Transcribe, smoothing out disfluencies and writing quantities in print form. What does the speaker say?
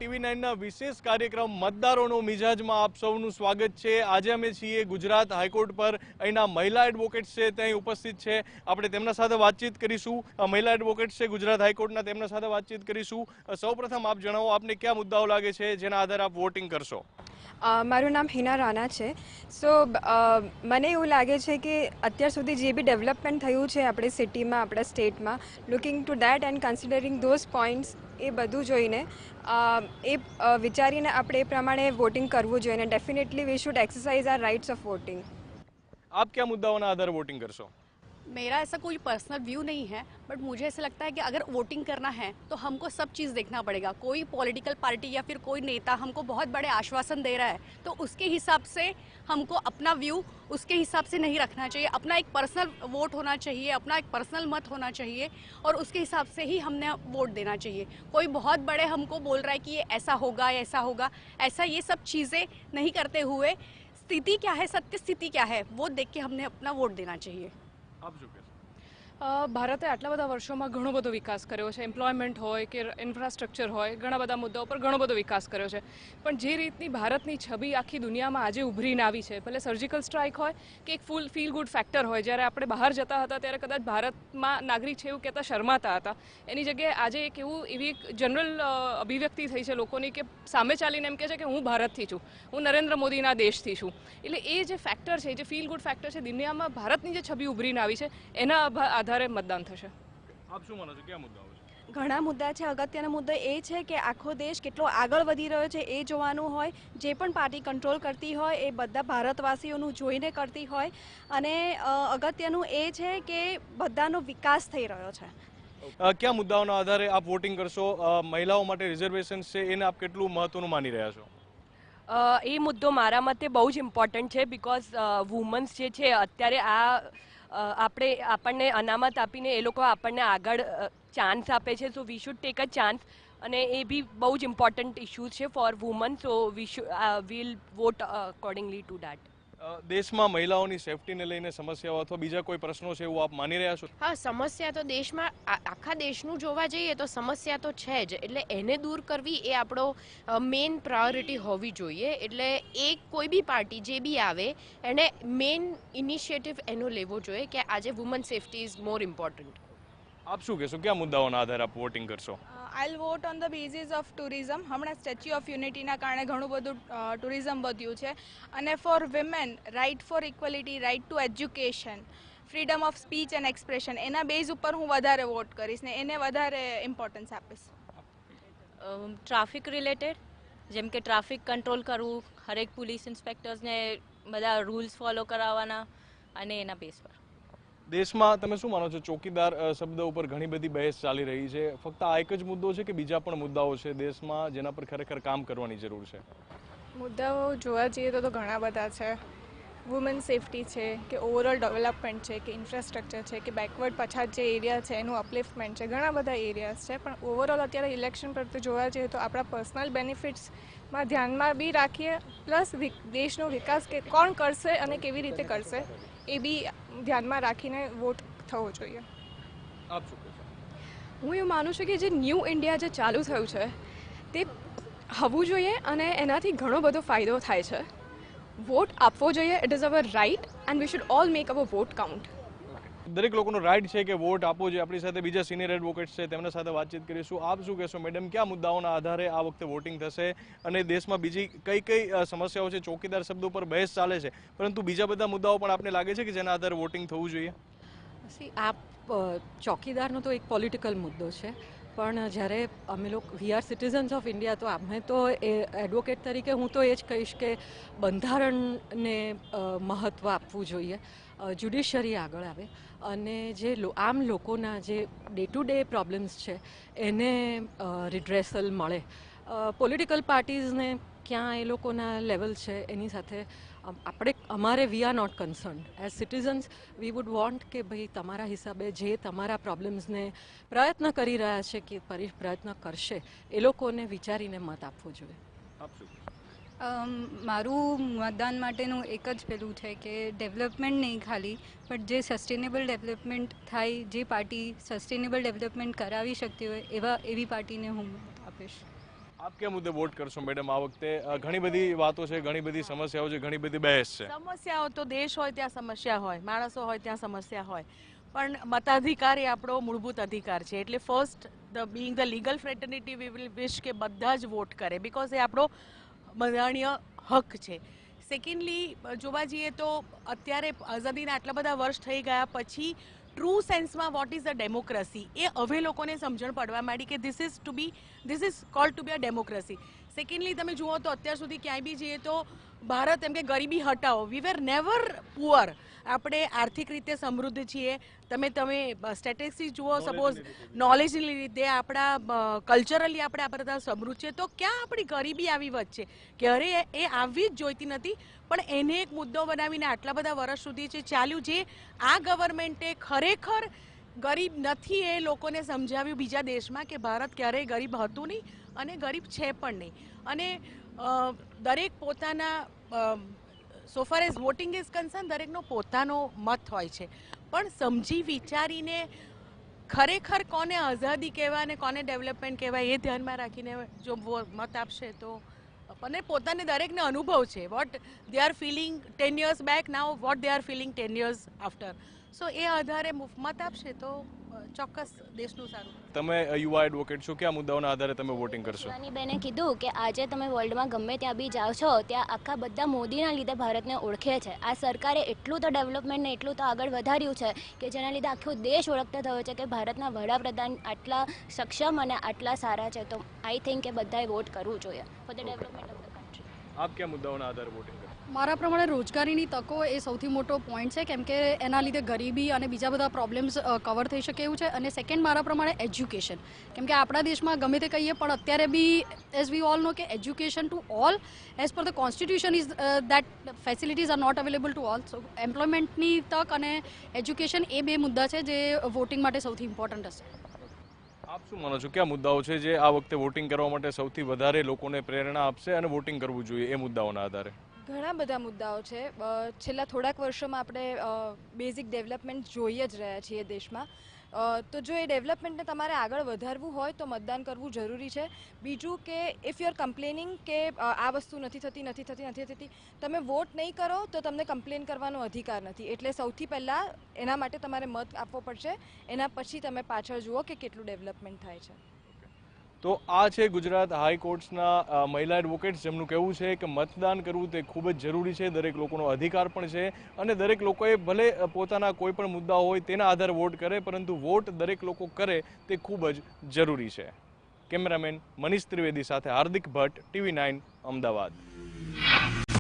TV9 વિશેષ કાર્યક્રમ મતદારોનો મિજાજમાં આપ સૌનું સ્વાગત છે। આજે અમે છીએ ગુજરાત હાઈકોર્ટ પર। અહીંના મહિલા એડવોકેટ્સ છે તે અહીં ઉપસ્થિત છે। આપણે તેમના સાથે વાતચીત કરીશું। મહિલા એડવોકેટ્સ છે ગુજરાત હાઈકોર્ટના, તેમના સાથે વાતચીત કરીશું। સૌપ્રથમ આપ જણાવો, આપને કયા મુદ્દાઓ લાગે છે જેના આધારે આપ વોટિંગ કરશો? મારું નામ હિના રાણા છે। સો મને એવું લાગે છે કે અત્યાર સુધી જે બી ડેવલપમેન્ટ થયું છે આપણી સિટીમાં, આપણા સ્ટેટમાં, looking to that and considering those points, એ બધું જોઈને વિચારીને આપણે એ પ્રમાણે વોટિંગ કરવું જોઈએ। અને definitely we should exercise our rights of voting. આપ કયા મુદ્દાઓના આધારે વોટિંગ કરશો? मेरा ऐसा कोई पर्सनल व्यू नहीं है, बट मुझे ऐसा लगता है कि अगर वोटिंग करना है तो हमको सब चीज़ देखना पड़ेगा। कोई पॉलिटिकल पार्टी या फिर कोई नेता हमको बहुत बड़े आश्वासन दे रहा है तो उसके हिसाब से हमको अपना व्यू उसके हिसाब से नहीं रखना चाहिए। अपना एक पर्सनल वोट होना चाहिए, अपना एक पर्सनल मत होना चाहिए और उसके हिसाब से ही हमने वोट देना चाहिए। कोई बहुत बड़े हमको बोल रहा है कि ये ऐसा होगा, ऐसा ये सब चीज़ें नहीं करते हुए स्थिति क्या है, सत्य स्थिति क्या है, वो देख के हमने अपना वोट देना चाहिए। ભારતે આટલા બધા વર્ષોમાં ઘણો બધો વિકાસ કર્યો છે। એમ્પ્લોયમેન્ટ હોય કે ઇન્ફ્રાસ્ટ્રક્ચર હોય, ઘણા બધા મુદ્દાઓ પર ઘણો બધો વિકાસ કર્યો છે। પણ જે રીતની ભારતની છબી આખી દુનિયામાં આજે ઉભરીને આવી છે, ભલે સર્જિકલ સ્ટ્રાઇક હોય કે એક ફીલ ગુડ ફેક્ટર હોય, જ્યારે આપણે બહાર જતા હતા ત્યારે કદાચ ભારતમાં નાગરિક છે એવું કહેતા શરમાતા હતા, એની જગ્યાએ આજે એવી એક જનરલ અભિવ્યક્તિ થઈ છે લોકોની કે સામે ચાલીને એમ કહે છે કે હું ભારતથી છું, હું નરેન્દ્ર મોદીના દેશથી છું। એટલે એ જે ફેક્ટર છે, જે ફીલ ગુડ ફેક્ટર છે, દુનિયામાં ભારતની જે છબી ઉભરીને આવી છે એના આધારે મતદાન થશે। આપ શું માનો છો, કયા મુદ્દાઓ છે? ઘણા મુદ્દા છે। અગત્યનો મુદ્દો એ છે કે આખો દેશ કેટલો આગળ વધી રહ્યો છે એ જોવાનું હોય। જે પણ પાર્ટી કંટ્રોલ કરતી હોય એ બધા ભારતવાસીઓનું જોઈને કરતી હોય। અને અગત્યનું એ છે કે બધાનો વિકાસ થઈ રહ્યો છે। કયા મુદ્દાઓના આધારે આપ વોટિંગ કરશો? મહિલાઓ માટે રિઝર્વેશન છે એને આપ કેટલું મહત્વનું માની રહ્યા છો? એ મુદ્દો મારા મતે બહુ જ ઇમ્પોર્ટન્ટ છે, બિકોઝ વુમન્સ જે છે અત્યારે આપણને અનામત આપીને એ લોકો આપણને આગળ ચાન્સ આપે છે। So we should take a chance, અને એ બી બહુ જ ઇમ્પોર્ટન્ટ ઇશ્યુ છે for woman. So we'll vote accordingly to that. દેશમાં મહિલાઓની સેફટીને લઈને સમસ્યાઓ અથવા બીજા કોઈ પ્રશ્નો છે એવું આપ માની રહ્યા છો? હા, સમસ્યા તો દેશમાં આખા દેશનું જોવા જઈએ તો સમસ્યા તો છે જ, એટલે એને દૂર કરવી એ આપણો મેઇન પ્રાયોરિટી હોવી જોઈએ। એટલે કોઈ બી પાર્ટી જે બી આવે એને મેઇન ઇનિશિયેટિવ એનો લેવો જોઈએ કે આજે woman safety is more important. આપ શું કહેશો, કયા મુદ્દાઓના આધારે આપ વોટિંગ કરશો? I'll vote on the basis of tourism. હમણાં સ્ટેચ્યુ ઓફ યુનિટીના કારણે ઘણું બધું ટુરિઝમ વધ્યું છે, અને for women right for equality, right to education, freedom of speech and expression, એના બેઝ ઉપર હું વધારે વોટ કરીશ ને એને વધારે ઇમ્પોર્ટન્સ આપીશ। ટ્રાફિક રિલેટેડ, જેમ કે ટ્રાફિક કંટ્રોલ કરવું, હરેક પોલીસ ઇન્સ્પેક્ટર્સને બધા રૂલ્સ ફોલો કરાવવાના, અને એના બેઝ પર। દેશમાં તમે શું માનો છો, ચોકીદાર શબ્દ ઉપર ઘણી બધી બહેસ ચાલી રહી છે, ફક્ત આ એક જ મુદ્દો છે કે બીજા પણ મુદ્દાઓ છે દેશમાં જેના પર ખરેખર કામ કરવાની જરૂર છે? મુદ્દાઓ જોવા જઈએ તો ઘણા બધા છે। વુમન સેફટી છે, કે ઓવરઓલ ડેવલપમેન્ટ છે, કે ઇન્ફ્રાસ્ટ્રક્ચર છે, કે બેકવર્ડ પછાત જે એરિયા છે એનું અપલિફ્ટમેન્ટ છે, ઘણા બધા એરિયાઝ છે। પણ ઓવરઓલ અત્યારે ઇલેક્શન પર તો જોવા જઈએ તો આપણા પર્સનલ બેનિફિટ્સમાં ધ્યાનમાં બી રાખીએ, પ્લસ દેશનો વિકાસ કે કોણ કરશે અને કેવી રીતે કરશે એ બી ધ્યાનમાં રાખીને વોટ થવો જોઈએ। આપ શું કહેશો? હું એવું માનું છું કે જે ન્યૂ ઇન્ડિયા જે ચાલુ થયું છે તે હોવું જોઈએ, અને એનાથી ઘણો બધો ફાયદો થાય છે। વોટ આપવો જોઈએ, it is our right and we should all make our vote count. દરેક લોકોનો રાઇટ છે કે વોટ આપવો જોઈએ। આપણી સાથે બીજા સિનિયર એડવોકેટ્સ છે, તેમના સાથે વાતચીત કરીશું। આપ શું કહેશો મેડમ, કયા મુદ્દાઓના આધારે આ વખતે વોટિંગ થશે, અને દેશમાં બીજી કઈ સમસ્યાઓ છે? ચોકીદાર શબ્દ ઉપર બહેસ ચાલે છે, પરંતુ બીજા બધા મુદ્દાઓ પણ આપને લાગે છે કે જેના આધારે વોટિંગ થવું જોઈએ? ચોકીદારનો તો એક પોલિટિકલ મુદ્દો છે, પણ જ્યારે અમે લોકો we are citizens of India, તો અમે તો એ એડવોકેટ તરીકે હું તો એ જ કહીશ કે બંધારણને મહત્ત્વ આપવું જોઈએ, જ્યુડિશરી આગળ આવે, અને જે આમ લોકોના જે ડે ટુ ડે પ્રોબ્લેમ્સ છે એને રિડ્રેસલ મળે। પોલિટિકલ પાર્ટીઝને ક્યાં એ લોકોના લેવલ છે એની સાથે અમારે we are not concerned as citizens. We would want કે ભાઈ તમારા હિસાબે જે તમારા પ્રોબ્લેમ્સને પ્રયત્ન કરી રહ્યા છે કે પ્રયત્ન કરશે એ લોકોને વિચારીને મત આપવો જોઈએ। મારું મતદાન માટેનું એક જ પેલું છે કે ડેવલપમેન્ટ નહીં ખાલી, પણ જે સસ્ટેનેબલ ડેવલપમેન્ટ થાય, જે પાર્ટી સસ્ટેનેબલ ડેવલપમેન્ટ કરાવી શકતી હોય એવી પાર્ટીને હું મત આપીશ। આપ કયા મુદ્દે વોટ કરશો મેડમ આ વખતે? ઘણી બધી વાતો છે, ઘણી બધી સમસ્યાઓ છે, ઘણી બધી બહેસ છે. સમસ્યાઓ તો દેશ હોય ત્યાં સમસ્યા હોય, માણસો હોય ત્યાં સમસ્યા હોય, પણ મતાધિકાર એ આપણો મૂળભૂત અધિકાર છે. એટલે first being the legal fraternity we will wish કે બધા જ વોટ કરે, બીકોઝ એ આપણો બંધારણીય હક છે. સેકન્ડલી જોવા જઈએ તો અત્યારે આઝાદીના આટલા બધા વર્ષ થઈ ગયા પછી ટ્રુ સેન્સમાં વોટ ઇઝ અ ડેમોક્રેસી એ હવે લોકોને સમજણ પડવા માંડી કે this is called to be a democracy. Secondly તમે જુઓ તો અત્યાર સુધી ક્યાંય બી જઈએ તો ભારત એમ કે ગરીબી હટાવો, વી વેર નેવર પુઅર. આપણે આર્થિક રીતે સમૃદ્ધ છીએ. તમે સ્ટેટિસ્ટિક્સ જુઓ, સપોઝ નોલેજની રીતે આપણા કલ્ચરલી આપણે આ બધા સમૃદ્ધ છીએ, તો ક્યાં આપણી ગરીબી આવી વચ્ચે કે અરે એ આવવી જ જોઈતી નથી, પણ એને એક મુદ્દો બનાવીને આટલા બધા વર્ષ સુધી છે ચાલ્યું. જે આ ગવર્મેન્ટે ખરેખર ગરીબ નથી એ લોકોને સમજાવ્યું બીજા દેશમાં કે ભારત ક્યારેય ગરીબ હતું નહીં અને ગરીબ છે પણ નહીં. અને દરેક પોતાના સો far as voting is concern દરેકનો પોતાનો મત હોય છે, પણ સમજી વિચારીને ખરેખર કોને આઝાદી કહેવાય અને કોને ડેવલપમેન્ટ કહેવાય એ ધ્યાનમાં રાખીને જો મત આપશે તો અને પોતાને દરેકને અનુભવ છે what they are feeling 10 years back, now what they are feeling 10 years after. So એ આધારે મત આપશે તો ચોક્કસ દેશનું સારું. તમે યુવા એડવોકેટ છો, કયા મુદ્દાઓના આધારે તમે વોટિંગ કરશો? શિવાની બેને કીધું કે આજે તમે વર્લ્ડમાં ગમે ત્યાં બી જાઓ છો ત્યાં આખા બધા મોદીના લીધે ભારતને ઓળખે છે. આ સરકારે એટલું તો ડેવલપમેન્ટ ને એટલું તો આગળ વધાર્યું છે કે જેના લીધે આખો દેશ ઓળખતો થયો છે કે ભારતના વડાપ્રધાન આટલા સક્ષમ અને આટલા સારા છે. તો આઈ થિંક કે બધાએ વોટ કરવું જોઈએ for the development of the country. આપ કયા મુદ્દાઓના આધારે વોટિંગ કરશો? મારા પ્રમાણે રોજગારીની તકો એ સૌથી મોટો પોઈન્ટ છે, કેમ કે એના લીધે ગરીબી અને બીજા બધા પ્રોબ્લેમ્સ કવર થઈ શકે એવું છે. અને સેકન્ડ મારા પ્રમાણે એજ્યુકેશન, કેમ કે આપણા દેશમાં ગમે તે કહીએ પણ અત્યારે બી એઝ વી ઓલ નો કે education to all as per the constitution is that facilities are not available to all. So એમ્પ્લોયમેન્ટની તક અને એજ્યુકેશન એ બે મુદ્દા છે જે વોટિંગ માટે સૌથી ઇમ્પોર્ટન્ટ હશે. આપ શું માનો છો, કયા મુદ્દાઓ છે જે આ વખતે વોટિંગ કરવા માટે સૌથી વધારે લોકોને પ્રેરણા આપશે અને વોટિંગ કરવું જોઈએ એ મુદ્દાઓના આધારે? ઘણા બધા મુદ્દાઓ છે. છેલ્લા થોડાક વર્ષોમાં આપણે બેઝિક ડેવલપમેન્ટ જોઈ જ રહ્યા છીએ દેશમાં. તો જો એ ડેવલપમેન્ટને તમારે આગળ વધારવું હોય તો મતદાન કરવું જરૂરી છે. બીજું કે ઇફ યુ આર કમ્પ્લેનિંગ કે આ વસ્તુ નથી થતી, તમે વોટ નહીં કરો તો તમને કમ્પ્લેન કરવાનો અધિકાર નથી. એટલે સૌથી પહેલાં એના માટે તમારે મત આપવો પડશે. એના પછી તમે પાછળ જુઓ કે કેટલું ડેવલપમેન્ટ થાય છે. તો આ છે ગુજરાત હાઈકોર્ટ્સના મહિલા એડવોકેટ્સ, જેમનું કહેવું છે કે મતદાન કરવું તે ખૂબ જ જરૂરી છે, દરેક લોકોનો અધિકાર પણ છે અને દરેક લોકોએ ભલે પોતાના કોઈ પણ મુદ્દા હોય તેના આધારે વોટ કરે, પરંતુ વોટ દરેક લોકો કરે તે ખૂબ જ જરૂરી છે. કેમેરામેન મનીષ ત્રિવેદી સાથે હાર્દિક ભટ્ટ, TV9 અમદાવાદ.